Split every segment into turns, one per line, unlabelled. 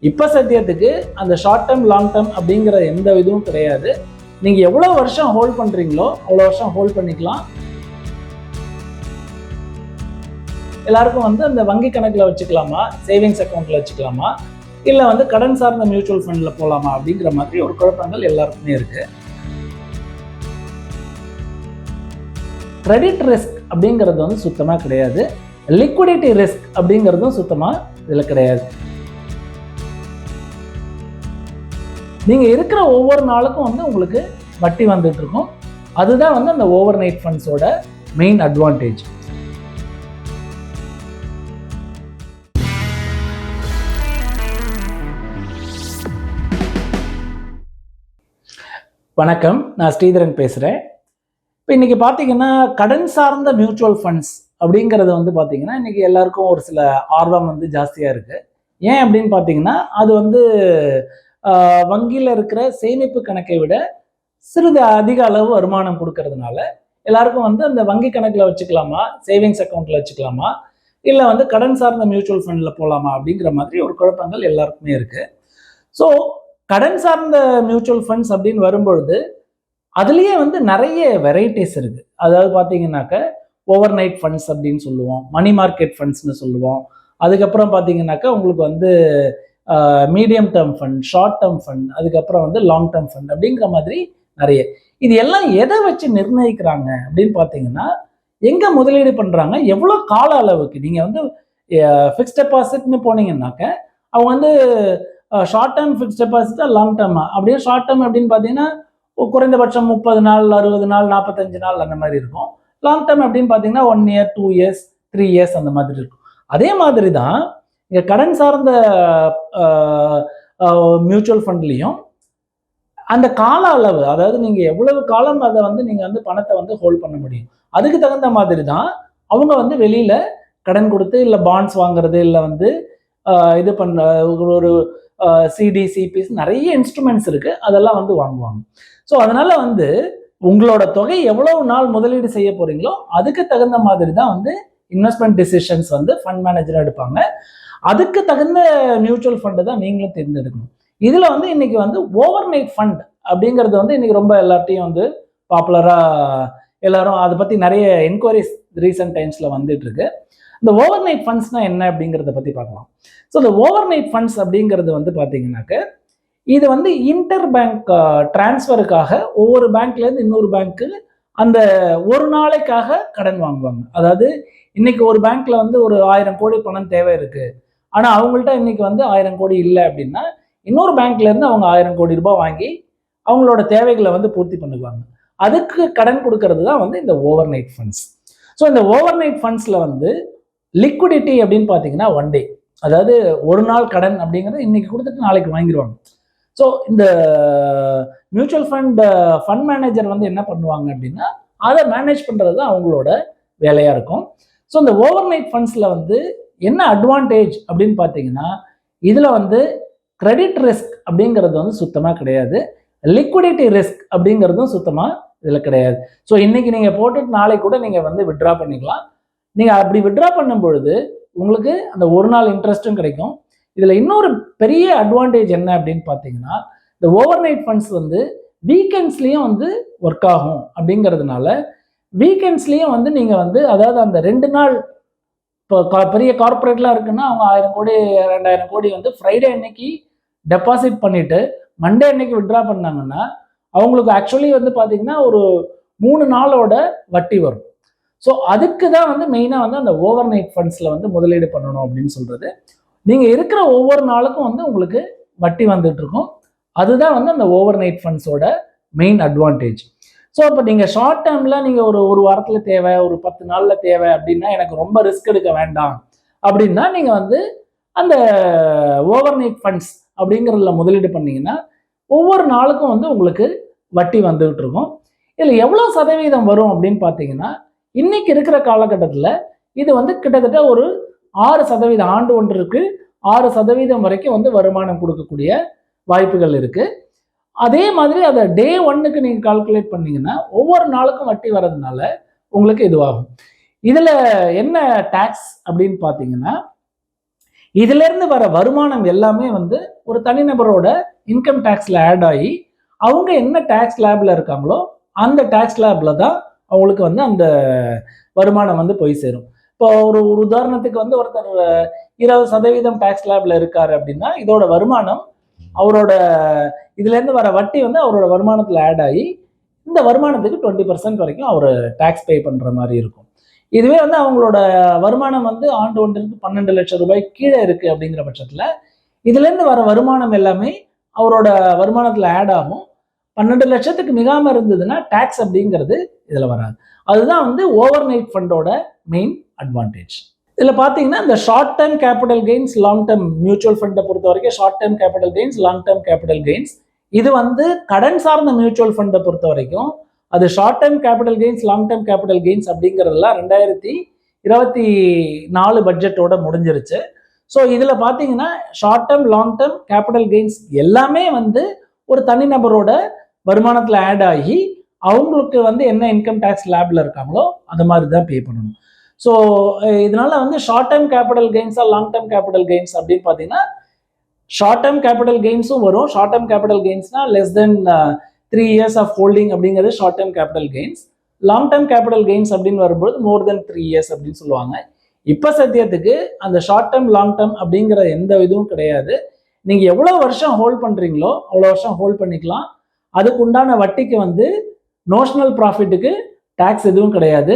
இப்போ சத்தியத்துக்கு அந்த ஷார்ட் டேர்ம் லாங் டேர்ம் அப்படிங்கிற எந்த இதுவும் கிடையாது. நீங்கள் எவ்வளோ வருஷம் ஹோல்ட் பண்ணுறீங்களோ அவ்வளோ வருஷம் ஹோல்ட் பண்ணிக்கலாம். எல்லாருக்கும் வந்து அந்த வங்கி கணக்கில் வச்சுக்கலாமா, சேவிங்ஸ் அக்கௌண்ட்டில் வச்சுக்கலாமா, இல்லை வந்து கடன் சார்ந்த மியூச்சுவல் ஃபண்டில் போகலாமா அப்படிங்கிற மாதிரி ஒரு குழப்பங்கள் எல்லாருக்குமே இருக்குது. கிரெடிட் ரிஸ்க் அப்படிங்கிறது வந்து சுத்தமாக கிடையாது. லிக்விடிட்டி ரிஸ்க் அப்படிங்கிறதும் சுத்தமாக இதில் கிடையாது. நீங்கள் இருக்கிற ஒவ்வொரு நாளுக்கும் வந்து உங்களுக்கு வட்டி வந்துட்டு இருக்கும். அதுதான் வந்து அந்த ஓவர் நைட் ஃபண்ட்ஸோட மெயின் அட்வான்டேஜ். வணக்கம், நான் ஸ்ரீதரன் பேசுகிறேன். இப்போ இன்றைக்கி பார்த்தீங்கன்னா கடன் சார்ந்த மியூச்சுவல் ஃபண்ட்ஸ் அப்படிங்கிறது வந்து பார்த்தீங்கன்னா இன்றைக்கி எல்லாருக்கும் ஒரு சில ஆர்வம் வந்து ஜாஸ்தியாக இருக்குது. ஏன் அப்படின்னு பார்த்தீங்கன்னா அது வந்து வங்கியில் இருக்கிற சேமிப்பு கணக்கை விட சிறிது அதிக அளவு வருமானம் கொடுக்கறதுனால எல்லாருக்கும் வந்து அந்த வங்கி கணக்கில் வச்சுக்கலாமா, சேவிங்ஸ் அக்கௌண்ட்டில் வச்சுக்கலாமா, இல்லை வந்து கடன் சார்ந்த மியூச்சுவல் ஃபண்டில் போகலாமா அப்படிங்கிற மாதிரி ஒரு குழப்பங்கள் எல்லாருக்குமே இருக்குது. ஸோ கடன் சார்ந்த மியூச்சுவல் ஃபண்ட்ஸ் அப்படின்னு வரும்பொழுது அதுலேயே வந்து நிறைய வெரைட்டிஸ் இருக்குது. அதாவது பார்த்தீங்கன்னாக்க ஓவர் நைட் ஃபண்ட்ஸ் அப்படின்னு சொல்லுவோம், மணி மார்க்கெட் ஃபண்ட்ஸ்னு சொல்லுவோம். அதுக்கப்புறம் பார்த்தீங்கன்னாக்கா உங்களுக்கு வந்து medium term fund, short term fund, அதுக்கப்புறம் வந்து லாங் டேர்ம் ஃபண்ட் அப்படிங்கிற மாதிரி நிறைய. இது எல்லாம் எதை வச்சு நிர்ணயிக்கிறாங்க அப்படின்னு பார்த்தீங்கன்னா எங்கே முதலீடு பண்ணுறாங்க, எவ்வளோ கால அளவுக்கு. நீங்கள் வந்து ஃபிக்ஸ்ட் டெபாசிட்னு போனீங்கன்னாக்க அவங்க வந்து ஷார்ட் டேர்ம் ஃபிக்ஸ்ட் டெபாசிட்டா லாங் டேர்மா. அப்படியே ஷார்ட் டேர்ம் அப்படின்னு பார்த்தீங்கன்னா குறைந்தபட்சம் 30 நாள், 60 நாள், 45 நாள் அந்த மாதிரி இருக்கும். லாங் டேர்ம் அப்படின்னு பார்த்தீங்கன்னா 1 இயர், 2 இயர்ஸ், 3 இயர்ஸ் அந்த மாதிரி இருக்கும். அதே மாதிரி தான் இங்கே கடன் சார்ந்த மியூச்சுவல் ஃபண்ட்லேயும் அந்த கால அளவு, அதாவது நீங்கள் எவ்வளவு காலம் அதை வந்து நீங்கள் வந்து பணத்தை வந்து ஹோல்ட் பண்ண முடியும், அதுக்கு தகுந்த மாதிரி தான் அவங்க வந்து வெளியில் கடன் கொடுத்து இல்லை பாண்ட்ஸ் வாங்குறது, இல்லை வந்து இது பண்ண ஒரு சிடி, சிபிஸ் நிறைய இன்ஸ்ட்ருமெண்ட்ஸ் இருக்குது, அதெல்லாம் வந்து வாங்குவாங்க. ஸோ அதனால் வந்து உங்களோட தொகை எவ்வளவு நாள் முதலீடு செய்ய போகிறீங்களோ அதுக்கு தகுந்த மாதிரி தான் வந்து இன்வெஸ்ட்மெண்ட் டிசிஷன்ஸ் வந்து ஃபண்ட் மேனேஜர் எடுப்பாங்க. அதுக்கு தகுந்த மியூச்சுவல் ஃபண்டு தான் நீங்களும் தேர்ந்தெடுக்கணும். இதில் வந்து இன்னைக்கு வந்து ஓவர் நைட் ஃபண்ட் அப்படிங்கிறது வந்து இன்னைக்கு ரொம்ப எல்லாத்தையும் வந்து பாப்புலராக எல்லாரும் அதை பற்றி நிறைய என்கொயரிஸ் ரீசன்ட் டைம்ஸில் வந்துட்டு இருக்கு. இந்த ஓவர் நைட் ஃபண்ட்ஸ்னால் என்ன அப்படிங்கிறத பற்றி பார்க்கலாம். ஸோ இந்த ஓவர் நைட் ஃபண்ட்ஸ் அப்படிங்கிறது வந்து பார்த்தீங்கன்னாக்க இது வந்து இன்டர் பேங்க் டிரான்ஸ்ஃபருக்காக ஒவ்வொரு பேங்க்லேருந்து இன்னொரு பேங்க்கு அந்த ஒரு நாளைக்காக கடன் வாங்குவாங்க. அதாவது இன்னைக்கு ஒரு பேங்க்ல வந்து ஒரு 1000 கோடி பணம் தேவை இருக்கு, ஆனால் அவங்கள்ட்ட இன்னைக்கு வந்து 1000 கோடி இல்லை அப்படின்னா இன்னொரு பேங்க்ல இருந்து அவங்க 1000 கோடி ரூபாய் வாங்கி அவங்களோட தேவைகளை வந்து பூர்த்தி பண்ணுவாங்க. அதுக்கு கடன் கொடுக்கறது தான் வந்து இந்த ஓவர் நைட் ஃபண்ட்ஸ். ஸோ இந்த ஓவர் நைட் ஃபண்ட்ஸ்ல வந்து லிக்விடிட்டி அப்படின்னு பார்த்தீங்கன்னா 1 டே, அதாவது ஒரு நாள் கடன் அப்படிங்கிறது இன்னைக்கு கொடுத்துட்டு நாளைக்கு வாங்கிடுவாங்க. ஸோ இந்த மியூச்சுவல் ஃபண்ட் மேனேஜர் வந்து என்ன பண்ணுவாங்க அப்படின்னா அதை மேனேஜ் பண்ணுறது தான் அவங்களோட வேலையாக இருக்கும். ஸோ இந்த ஓவர் நைட் ஃபண்ட்ஸில் வந்து என்ன அட்வான்டேஜ் அப்படின்னு பார்த்தீங்கன்னா இதில் வந்து கிரெடிட் ரிஸ்க் அப்படிங்கிறது வந்து சுத்தமாக கிடையாது. லிக்விடிட்டி ரிஸ்க் அப்படிங்கிறதும் சுத்தமாக இதில் கிடையாது. ஸோ இன்னைக்கு நீங்கள் போட்டுட்டு நாளைக்கு கூட நீங்கள் வந்து வித்ட்ரா பண்ணிக்கலாம். நீங்கள் அப்படி வித்ட்ரா பண்ணும் பொழுது உங்களுக்கு அந்த ஒரு நாள் இன்ட்ரெஸ்ட்டும் கிடைக்கும். இதில் இன்னொரு பெரிய அட்வான்டேஜ் என்ன அப்படின்னு பார்த்தீங்கன்னா இந்த ஓவர் நைட் ஃபண்ட்ஸ் வந்து வீக்கெண்ட்ஸ்லேயும் வந்து ஒர்க் ஆகும். அப்படிங்கிறதுனால வீக்கெண்ட்ஸ்லேயும் வந்து நீங்கள் வந்து அதாவது அந்த 2 நாள் இப்போ பெரிய கார்பரேட்லாம் இருக்குன்னா அவங்க 1000 கோடி 2000 கோடி வந்து ஃப்ரைடே அன்னைக்கு டெபாசிட் பண்ணிட்டு மண்டே அன்னைக்கு வித்ட்ரா பண்ணாங்கன்னா அவங்களுக்கு ஆக்சுவலி வந்து பார்த்தீங்கன்னா ஒரு 3 நாளோட வட்டி வரும். ஸோ அதுக்கு தான் வந்து மெயினாக வந்து அந்த ஓவர் நைட் ஃபண்ட்ஸில் வந்து முதலீடு பண்ணணும் அப்படின்னு சொல்கிறது. நீங்கள் இருக்கிற ஒவ்வொரு நாளுக்கும் வந்து உங்களுக்கு வட்டி வந்துட்டு இருக்கும். அதுதான் வந்து அந்த ஓவர் நைட் ஃபண்ட்ஸோட மெயின் அட்வான்டேஜ். ஸோ இப்போ நீங்கள் ஷார்ட் டேர்மில் நீங்கள் ஒரு வாரத்தில் தேவை, ஒரு 10 நாளில் தேவை அப்படின்னா எனக்கு ரொம்ப ரிஸ்க் எடுக்க வேண்டாம் அப்படின்னா நீங்கள் வந்து அந்த ஓவர் நைட் ஃபண்ட்ஸ் அப்படிங்கிறதுல முதலீடு பண்ணீங்கன்னா ஒவ்வொரு நாளுக்கும் வந்து உங்களுக்கு வட்டி வந்துகிட்டு இருக்கும். இதில் எவ்வளோ சதவீதம் வரும் அப்படின்னு பார்த்தீங்கன்னா இன்னைக்கு இருக்கிற காலகட்டத்தில் இது வந்து கிட்டத்தட்ட ஒரு 6%, ஆண்டு ஒன்றுக்கு 6% வரைக்கும் வந்து வருமானம் கொடுக்கக்கூடிய வாய்ப்புகள் இருக்கு. அதே மாதிரி அதை டே 1க்கு நீங்கள் கால்குலேட் பண்ணீங்கன்னா ஒவ்வொரு நாளுக்கும் வட்டி வர்றதுனால உங்களுக்கு இதுவாகும். இதில் என்ன டேக்ஸ் அப்படின்னு பார்த்தீங்கன்னா இதுல இருந்து வர வருமானம் எல்லாமே வந்து ஒரு தனிநபரோட இன்கம் டேக்ஸ்ல ஆட் ஆகி அவங்க என்ன டேக்ஸ் ஸ்லாப்ல இருக்காங்களோ அந்த டேக்ஸ் ஸ்லாப்ல தான் அவங்களுக்கு வந்து அந்த வருமானம் வந்து போய் சேரும். இப்போ ஒரு உதாரணத்துக்கு வந்து ஒருத்தர் 20% டேக்ஸ் ஸ்லாப்ல இருக்காரு அப்படின்னா இதோட வருமானம் அவரோட இதுல இருந்து வர வட்டி வந்து அவரோட வருமானத்துல ஆட் ஆகி இந்த வருமானத்துக்கு 20% வரைக்கும் அவர் டேக்ஸ் பே பண்ற மாதிரி இருக்கும். இதுவே வந்து அவங்களோட வருமானம் வந்து ஆண்டு ஒன்றிற்கு 12 லட்சம் ரூபாய் கீழே இருக்கு அப்படிங்கிற பட்சத்துல இதுல இருந்து வர வருமானம் எல்லாமே அவரோட வருமானத்துல ஆட் ஆகும். 12 லட்சத்துக்கு மிகாம இருந்ததுன்னா டாக்ஸ் அப்படிங்கிறது இதுல வராது. அதுதான் வந்து ஓவர் நைட் ஃபண்டோட மெயின் அட்வான்டேஜ். இதுல பாத்தீங்கன்னா இந்த short term capital gains, long term mutual ஃபண்டை பொறுத்த வரைக்கும் short term capital gains, long term capital gains. இது வந்து கடன் சார்ந்த மியூச்சுவல் ஃபண்டை பொறுத்த வரைக்கும் அது short term capital gains, long term capital gains அப்படிங்கிறதுலாம் 2024 பட்ஜெட்டோட முடிஞ்சிருச்சு. ஸோ இதுல பாத்தீங்கன்னா short term, long term capital gains எல்லாமே வந்து ஒரு தனிநபரோட வருமானத்துல ஆட் ஆகி அவங்களுக்கு வந்து என்ன இன்கம் டேக்ஸ் லேப்ல இருக்காங்களோ அந்த மாதிரி தான் பே பண்ணணும். ஸோ இதனால வந்து ஷார்ட் டேர்ம் கேபிட்டல் கெயின்ஸா லாங் டேர்ம் கேபிட்டல் கெயின்ஸ் அப்படின்னு பார்த்தீங்கன்னா ஷார்ட் டேர்ம் கேபிட்டல் கெயின்ஸும் வரும். ஷார்ட் டேர்ம் கேபிட்டல் கெயின்ஸ்னா less than 3 years of holding அப்படிங்கிறது short term capital gains. Long term capital gains அப்படின்னு வரும்போது மோர் தென் 3 years அப்படின்னு சொல்லுவாங்க. இப்போ சத்தியத்துக்கு அந்த ஷார்ட் டேர்ம், லாங் டேர்ம் அப்படிங்கிற எந்த இதுவும் கிடையாது. நீங்க எவ்வளவு வருஷம் ஹோல்ட் பண்றீங்களோ அவ்வளோ வருஷம் ஹோல்ட் பண்ணிக்கலாம். அதுக்கு உண்டான வட்டிக்கு வந்து நோஷனல் ப்ராஃபிட்டுக்கு டேக்ஸ் எதுவும் கிடையாது.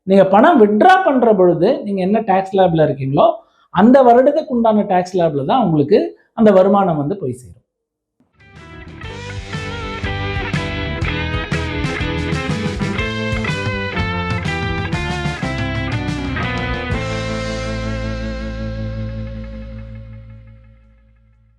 நீங்க பணம் வித்ட்ரா பண்ற பொழுது நீங்க என்ன டேக்ஸ் ஸ்லாப்ல இருக்கீங்களோ அந்த வருடத்துக்கு உண்டான டேக்ஸ் ஸ்லாப்ல தான் உங்களுக்கு அந்த வருமானம் வந்து போய் சேரும்.